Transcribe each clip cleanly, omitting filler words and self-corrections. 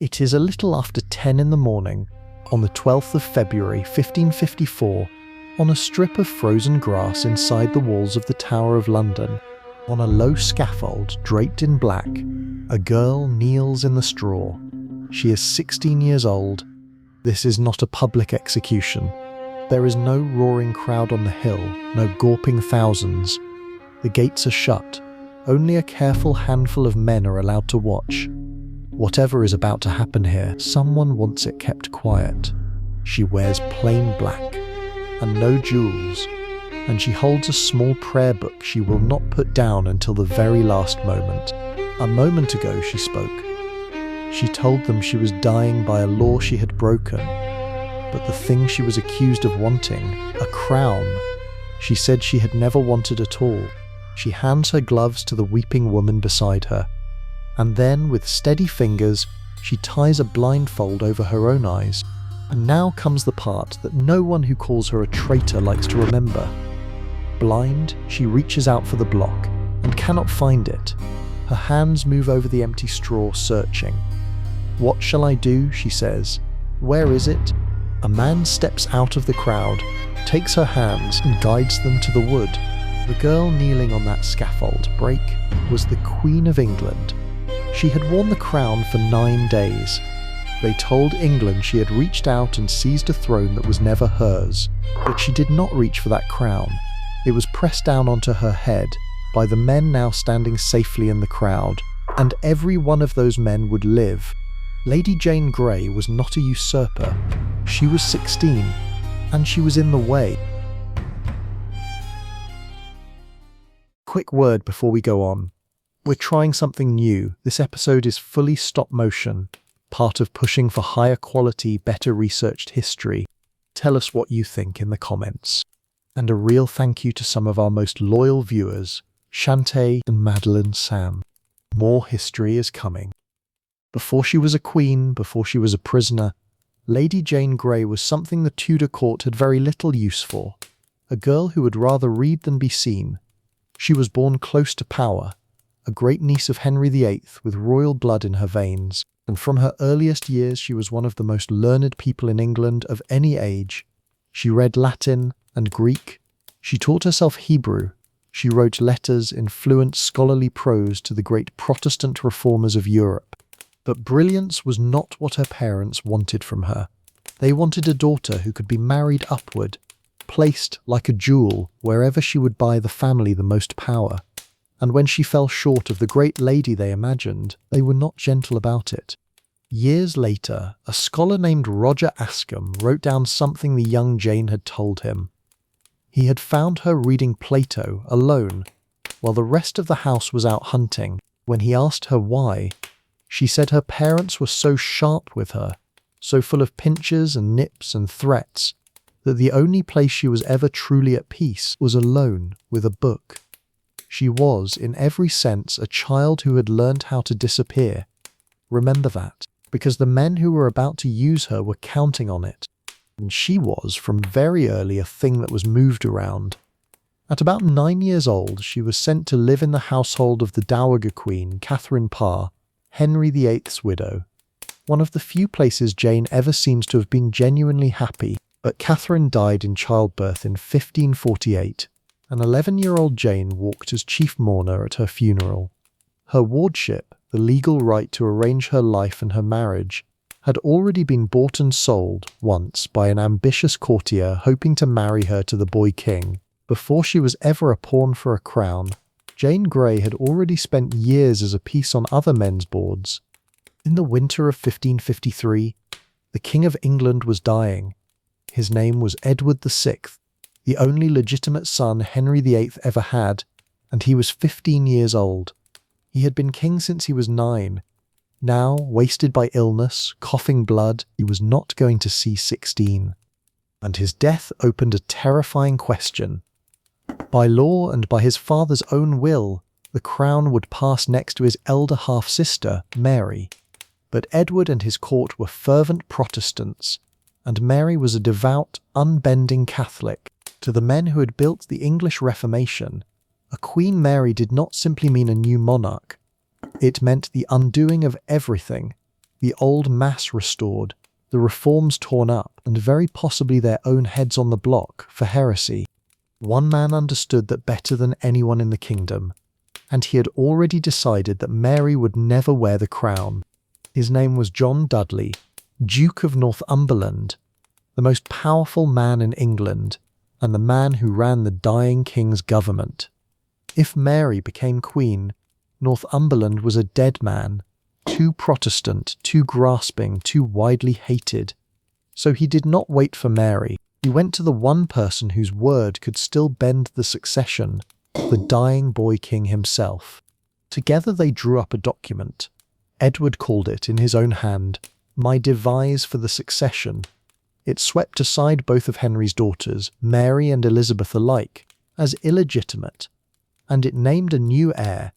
It is a little after 10 in the morning, on the 12th of February 1554, on a strip of frozen grass inside the walls of the Tower of London. On a low scaffold draped in black, a girl kneels in the straw. She is 16 years old. This is not a public execution. There is no roaring crowd on the hill, no gawping thousands. The gates are shut. Only a careful handful of men are allowed to watch. Whatever is about to happen here, someone wants it kept quiet. She wears plain black and no jewels, and she holds a small prayer book she will not put down until the very last moment. A moment ago she spoke. She told them she was dying by a law she had broken, but the thing she was accused of wanting, a crown, she said she had never wanted at all. She hands her gloves to the weeping woman beside her, and then, with steady fingers, she ties a blindfold over her own eyes. And now comes the part that no one who calls her a traitor likes to remember. Blind, she reaches out for the block, and cannot find it. Her hands move over the empty straw, searching. "What shall I do?" she says. "Where is it?" A man steps out of the crowd, takes her hands, and guides them to the wood. The girl kneeling on that scaffold break was the Queen of England. She had worn the crown for 9 days. They told England she had reached out and seized a throne that was never hers, but she did not reach for that crown. It was pressed down onto her head by the men now standing safely in the crowd, and every one of those men would live. Lady Jane Grey was not a usurper. She was 16, and she was in the way. Quick word before we go on. We're trying something new. This episode is fully stop motion, part of pushing for higher quality, better researched history. Tell us what you think in the comments. And a real thank you to some of our most loyal viewers, Shantae and Madeline Sam. More history is coming. Before she was a queen, before she was a prisoner, Lady Jane Grey was something the Tudor court had very little use for. A girl who would rather read than be seen. She was born close to power, a great niece of Henry VIII with royal blood in her veins, and from her earliest years she was one of the most learned people in England of any age. She read Latin and Greek. She taught herself Hebrew. She wrote letters in fluent scholarly prose to the great Protestant reformers of Europe. But brilliance was not what her parents wanted from her. They wanted a daughter who could be married upward, placed like a jewel wherever she would buy the family the most power. And when she fell short of the great lady they imagined, they were not gentle about it. Years later, a scholar named Roger Ascham wrote down something the young Jane had told him. He had found her reading Plato alone, while the rest of the house was out hunting. When he asked her why, she said her parents were so sharp with her, so full of pinches and nips and threats, that the only place she was ever truly at peace was alone with a book. She was, in every sense, a child who had learned how to disappear. Remember that, because the men who were about to use her were counting on it. And she was, from very early, a thing that was moved around. At about 9 years old, she was sent to live in the household of the Dowager Queen, Catherine Parr, Henry VIII's widow. One of the few places Jane ever seems to have been genuinely happy, but Catherine died in childbirth in 1548. An 11-year-old Jane walked as chief mourner at her funeral. Her wardship, the legal right to arrange her life and her marriage, had already been bought and sold once by an ambitious courtier hoping to marry her to the boy king. Before she was ever a pawn for a crown, Jane Grey had already spent years as a piece on other men's boards. In the winter of 1553, the King of England was dying. His name was Edward VI, the only legitimate son Henry VIII ever had, and he was 15 years old. He had been king since he was 9. Now, wasted by illness, coughing blood, he was not going to see 16. And his death opened a terrifying question. By law and by his father's own will, the crown would pass next to his elder half-sister, Mary. But Edward and his court were fervent Protestants, and Mary was a devout, unbending Catholic. To the men who had built the English Reformation, a Queen Mary did not simply mean a new monarch. It meant the undoing of everything. the old mass restored, the reforms torn up, and very possibly their own heads on the block for heresy. One man understood that better than anyone in the kingdom, and he had already decided that Mary would never wear the crown. His name was John Dudley, Duke of Northumberland, the most powerful man in England, and the man who ran the dying king's government. If Mary became queen, Northumberland was a dead man, too Protestant, too grasping, too widely hated. So he did not wait for Mary. He went to the one person whose word could still bend the succession, the dying boy king himself. Together they drew up a document. Edward called it, in his own hand, "My Devise for the Succession." It swept aside both of Henry's daughters, Mary and Elizabeth alike, as illegitimate, and it named a new heir,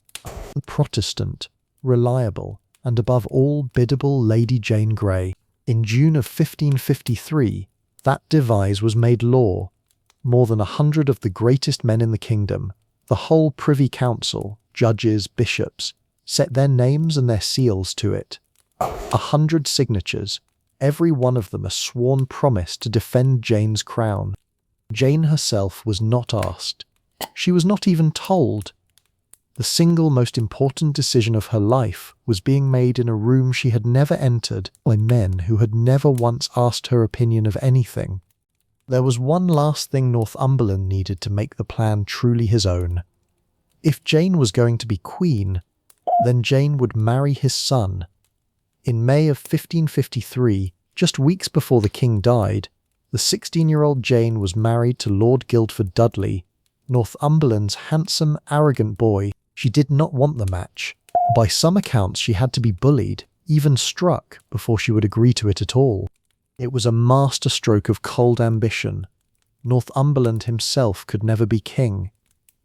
the Protestant, reliable, and above all biddable Lady Jane Grey. In June of 1553, that devise was made law. More than 100 of the greatest men in the kingdom, the whole Privy Council, judges, bishops, set their names and their seals to it. 100 signatures, every one of them a sworn promise to defend Jane's crown. Jane herself was not asked. She was not even told. The single most important decision of her life was being made in a room she had never entered by men who had never once asked her opinion of anything. There was one last thing Northumberland needed to make the plan truly his own. If Jane was going to be queen, then Jane would marry his son. In May of 1553, just weeks before the king died, the 16-year-old Jane was married to Lord Guildford Dudley, Northumberland's handsome, arrogant boy. She did not want the match. By some accounts, she had to be bullied, even struck, before she would agree to it at all. It was a masterstroke of cold ambition. Northumberland himself could never be king,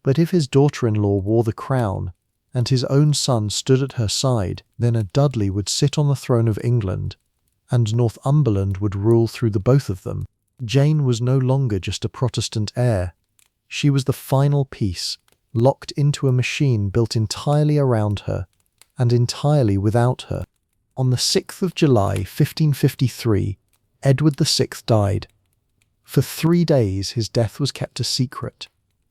but if his daughter-in-law wore the crown, and his own son stood at her side, then a Dudley would sit on the throne of England, and Northumberland would rule through the both of them. Jane was no longer just a Protestant heir. She was the final piece, locked into a machine built entirely around her, and entirely without her. On the 6th of July, 1553, Edward VI died. For 3 days his death was kept a secret,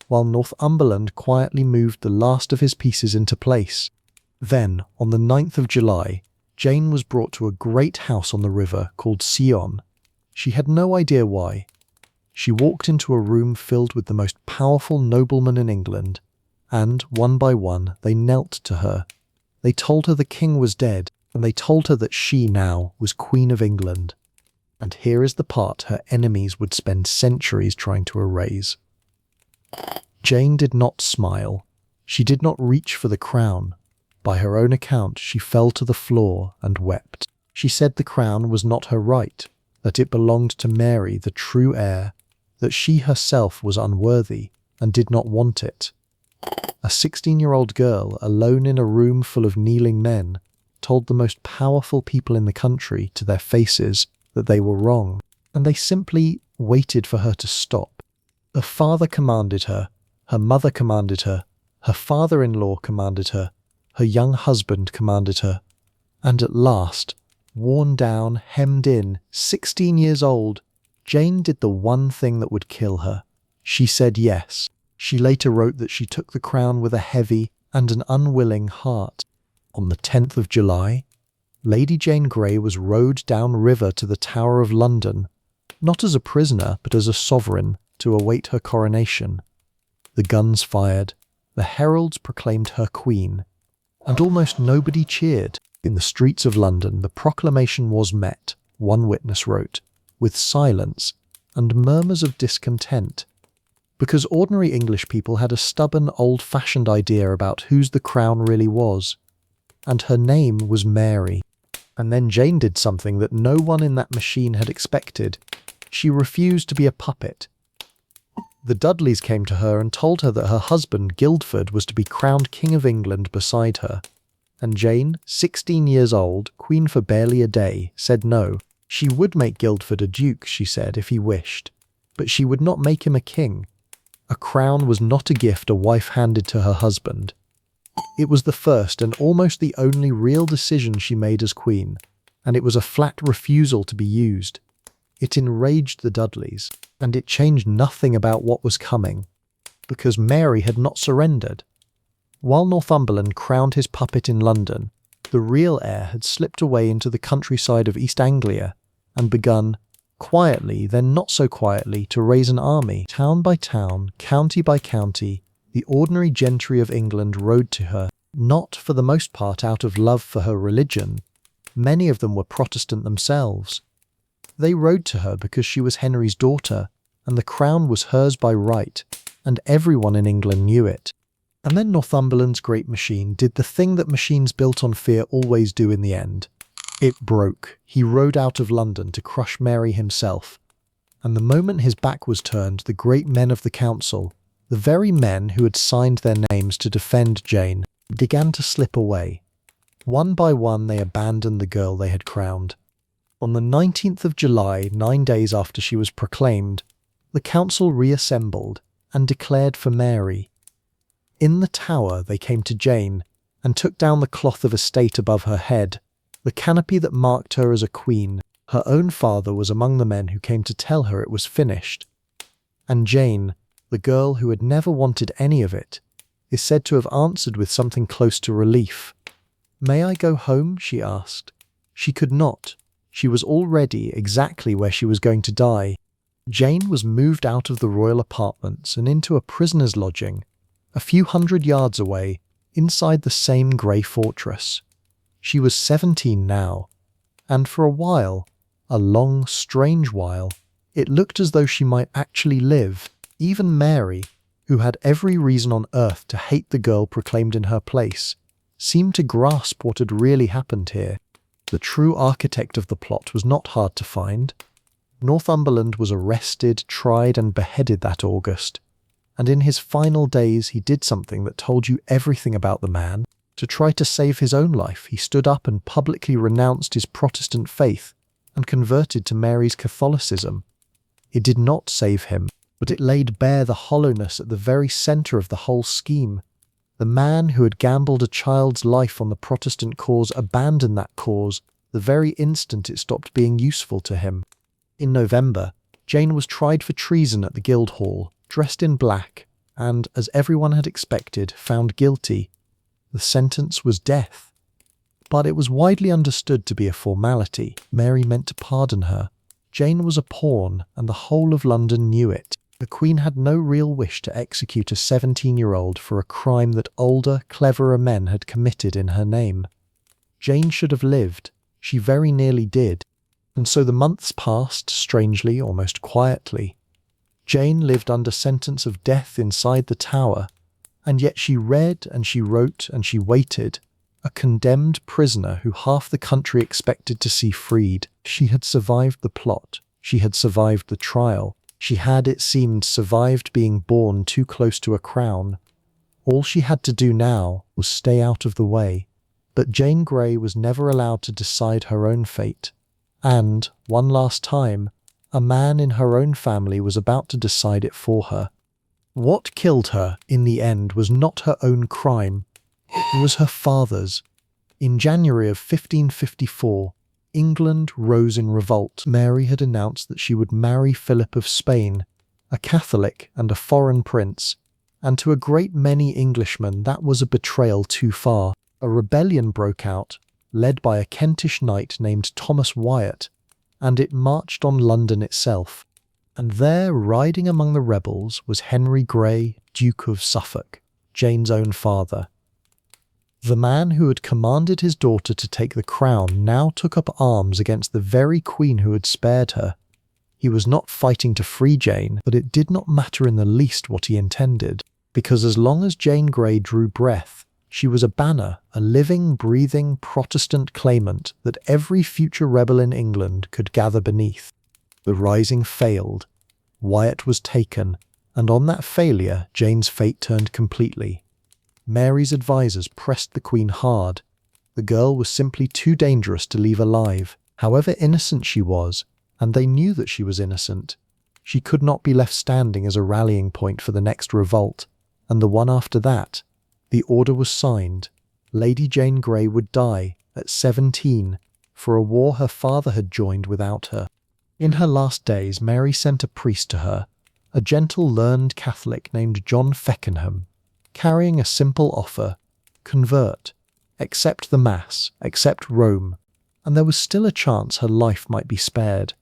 while Northumberland quietly moved the last of his pieces into place. Then, on the 9th of July, Jane was brought to a great house on the river called Sion. She had no idea why. She walked into a room filled with the most powerful noblemen in England, and, one by one, they knelt to her. They told her the king was dead, and they told her that she now was Queen of England. And here is the part her enemies would spend centuries trying to erase. Jane did not smile. She did not reach for the crown. By her own account, she fell to the floor and wept. She said the crown was not her right, that it belonged to Mary, the true heir, that she herself was unworthy and did not want it. A 16-year-old girl, alone in a room full of kneeling men, told the most powerful people in the country to their faces that they were wrong, and they simply waited for her to stop. Her father commanded her mother commanded her father-in-law commanded her young husband commanded her, and at last, worn down, hemmed in, 16 years old, Jane did the one thing that would kill her. She said yes. She later wrote that she took the crown with a heavy and an unwilling heart. On the 10th of July, Lady Jane Grey was rowed down river to the Tower of London, not as a prisoner but as a sovereign, to await her coronation. The guns fired, the heralds proclaimed her queen, and almost nobody cheered. In the streets of London, the proclamation was met, one witness wrote, with silence and murmurs of discontent, because ordinary English people had a stubborn, old-fashioned idea about whose the crown really was, and her name was Mary. And then Jane did something that no one in that machine had expected. She refused to be a puppet. The Dudleys came to her and told her that her husband, Guildford, was to be crowned King of England beside her. And Jane, 16 years old, queen for barely a day, said no. She would make Guildford a duke, she said, if he wished, but she would not make him a king. A crown was not a gift a wife handed to her husband. It was the first and almost the only real decision she made as queen, and it was a flat refusal to be used. It enraged the Dudleys, and it changed nothing about what was coming, because Mary had not surrendered. While Northumberland crowned his puppet in London, the real heir had slipped away into the countryside of East Anglia and begun, quietly, then not so quietly, to raise an army. Town by town, county by county, the ordinary gentry of England rode to her, not for the most part out of love for her religion. Many of them were Protestant themselves. They rode to her because she was Henry's daughter, and the crown was hers by right, and everyone in England knew it. And then Northumberland's great machine did the thing that machines built on fear always do in the end. It broke. He rode out of London to crush Mary himself. And the moment his back was turned, the great men of the council, the very men who had signed their names to defend Jane, began to slip away. One by one they abandoned the girl they had crowned. On the 19th of July, 9 days after she was proclaimed, the council reassembled and declared for Mary. In the Tower they came to Jane and took down the cloth of estate above her head, the canopy that marked her as a queen. Her own father was among the men who came to tell her it was finished. And Jane, the girl who had never wanted any of it, is said to have answered with something close to relief. "May I go home?" she asked. She could not. She was already exactly where she was going to die. Jane was moved out of the royal apartments and into a prisoner's lodging, a few hundred yards away, inside the same grey fortress. She was 17 now, and for a while, a long, strange while, it looked as though she might actually live. Even Mary, who had every reason on earth to hate the girl proclaimed in her place, seemed to grasp what had really happened here. The true architect of the plot was not hard to find. Northumberland was arrested, tried, and beheaded that August, and in his final days he did something that told you everything about the man. To try to save his own life, he stood up and publicly renounced his Protestant faith and converted to Mary's Catholicism. It did not save him, but it laid bare the hollowness at the very centre of the whole scheme. The man who had gambled a child's life on the Protestant cause abandoned that cause the very instant it stopped being useful to him. In November, Jane was tried for treason at the Guildhall, dressed in black, and, as everyone had expected, found guilty. The sentence was death. But it was widely understood to be a formality. Mary meant to pardon her. Jane was a pawn, and the whole of London knew it. The Queen had no real wish to execute a 17-year-old for a crime that older, cleverer men had committed in her name. Jane should have lived. She very nearly did. And so the months passed, strangely, almost quietly. Jane lived under sentence of death inside the Tower, and yet she read and she wrote and she waited, a condemned prisoner who half the country expected to see freed. She had survived the plot. She had survived the trial. She had, it seemed, survived being born too close to a crown. All she had to do now was stay out of the way. But Jane Grey was never allowed to decide her own fate. And, one last time, a man in her own family was about to decide it for her. What killed her, in the end, was not her own crime. It was her father's. In January of 1554, England rose in revolt. Mary had announced that she would marry Philip of Spain, a Catholic and a foreign prince, and to a great many Englishmen that was a betrayal too far. A rebellion broke out, led by a Kentish knight named Thomas Wyatt, and it marched on London itself. And there, riding among the rebels, was Henry Grey, Duke of Suffolk, Jane's own father. The man who had commanded his daughter to take the crown now took up arms against the very queen who had spared her. He was not fighting to free Jane, but it did not matter in the least what he intended, because as long as Jane Grey drew breath, she was a banner, a living, breathing Protestant claimant that every future rebel in England could gather beneath. The rising failed. Wyatt was taken, and on that failure Jane's fate turned completely. Mary's advisers pressed the Queen hard. The girl was simply too dangerous to leave alive. However innocent she was, and they knew that she was innocent, she could not be left standing as a rallying point for the next revolt, and the one after that. The order was signed. Lady Jane Grey would die, at 17, for a war her father had joined without her. In her last days, Mary sent a priest to her, a gentle, learned Catholic named John Feckenham, carrying a simple offer: convert, accept the Mass, accept Rome, and there was still a chance her life might be spared.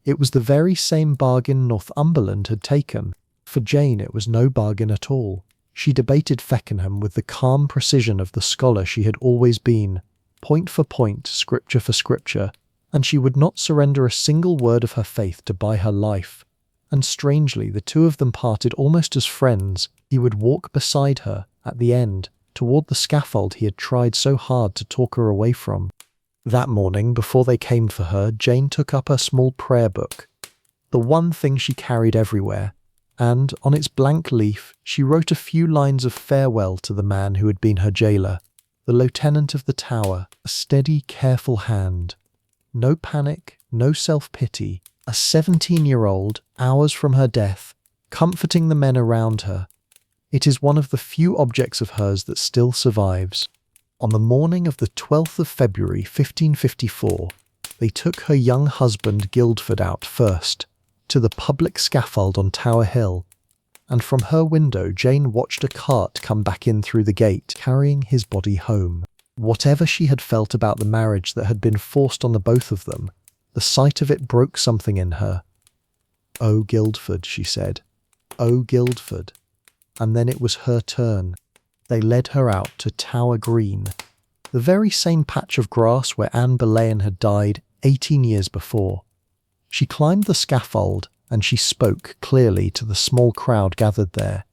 It was the very same bargain Northumberland had taken. For Jane it was no bargain at all. She debated Feckenham with the calm precision of the scholar she had always been, point for point, scripture for scripture, and she would not surrender a single word of her faith to buy her life. And strangely, the two of them parted almost as friends. He would walk beside her, at the end, toward the scaffold he had tried so hard to talk her away from. That morning, before they came for her, Jane took up her small prayer book, the one thing she carried everywhere, and, on its blank leaf, she wrote a few lines of farewell to the man who had been her jailer, the lieutenant of the tower, a steady, careful hand. No panic, no self-pity, a 17-year-old, hours from her death, comforting the men around her. It is one of the few objects of hers that still survives. On the morning of the 12th of February 1554, they took her young husband Guildford out first, to the public scaffold on Tower Hill, and from her window Jane watched a cart come back in through the gate, carrying his body home. Whatever she had felt about the marriage that had been forced on the both of them, the sight of it broke something in her. "Oh, Guildford," she said. "Oh, Guildford." And then it was her turn. They led her out to Tower Green, the very same patch of grass where Anne Boleyn had died 18 years before. She climbed the scaffold, and she spoke clearly to the small crowd gathered there.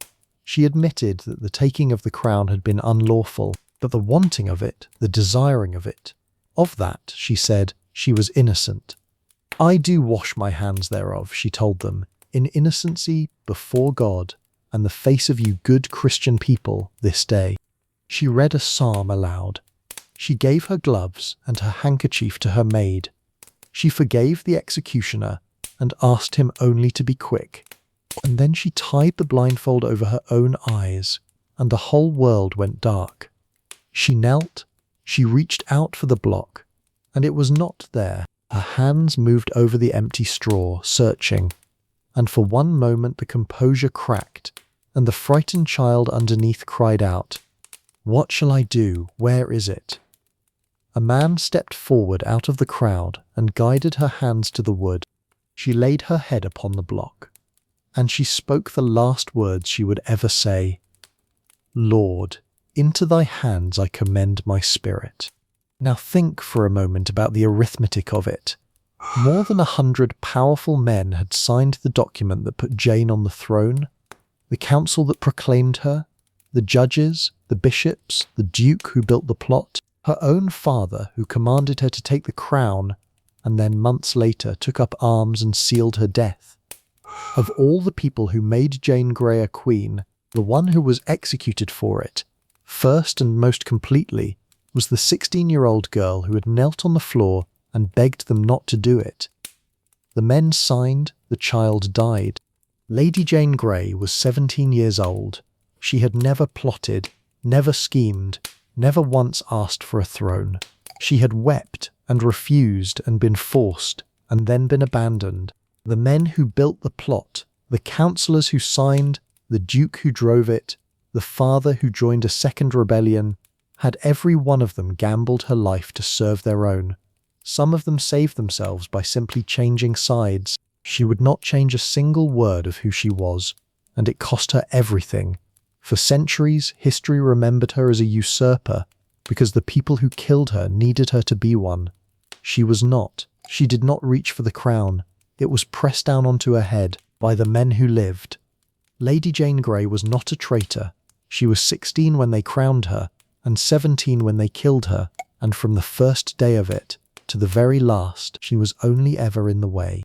She admitted that the taking of the crown had been unlawful, but the wanting of it, the desiring of it, of that, she said, she was innocent. "I do wash my hands thereof," she told them, "in innocency before God and the face of you good Christian people this day." She read a psalm aloud. She gave her gloves and her handkerchief to her maid. She forgave the executioner and asked him only to be quick. And then she tied the blindfold over her own eyes, and the whole world went dark. She knelt, she reached out for the block, and it was not there. Her hands moved over the empty straw, searching, and for one moment the composure cracked, and the frightened child underneath cried out, "What shall I do? Where is it?" A man stepped forward out of the crowd and guided her hands to the wood. She laid her head upon the block, and she spoke the last words she would ever say: "Lord, into thy hands I commend my spirit." Now think for a moment about the arithmetic of it. More than 100 powerful men had signed the document that put Jane on the throne, the council that proclaimed her, the judges, the bishops, the duke who built the plot, her own father who commanded her to take the crown, and then months later took up arms and sealed her death. Of all the people who made Jane Grey a queen, the one who was executed for it, first and most completely, was the 16-year-old girl who had knelt on the floor and begged them not to do it. The men signed, the child died. Lady Jane Grey was 17 years old. She had never plotted, never schemed, never once asked for a throne. She had wept and refused and been forced and then been abandoned. The men who built the plot, the councillors who signed, the duke who drove it, the father who joined a second rebellion, had every one of them gambled her life to serve their own. Some of them saved themselves by simply changing sides. She would not change a single word of who she was, and it cost her everything. For centuries, history remembered her as a usurper, because the people who killed her needed her to be one. She was not. She did not reach for the crown. It was pressed down onto her head by the men who lived. Lady Jane Grey was not a traitor. She was 16 when they crowned her, and 17 when they killed her, and from the first day of it, to the very last, she was only ever in the way.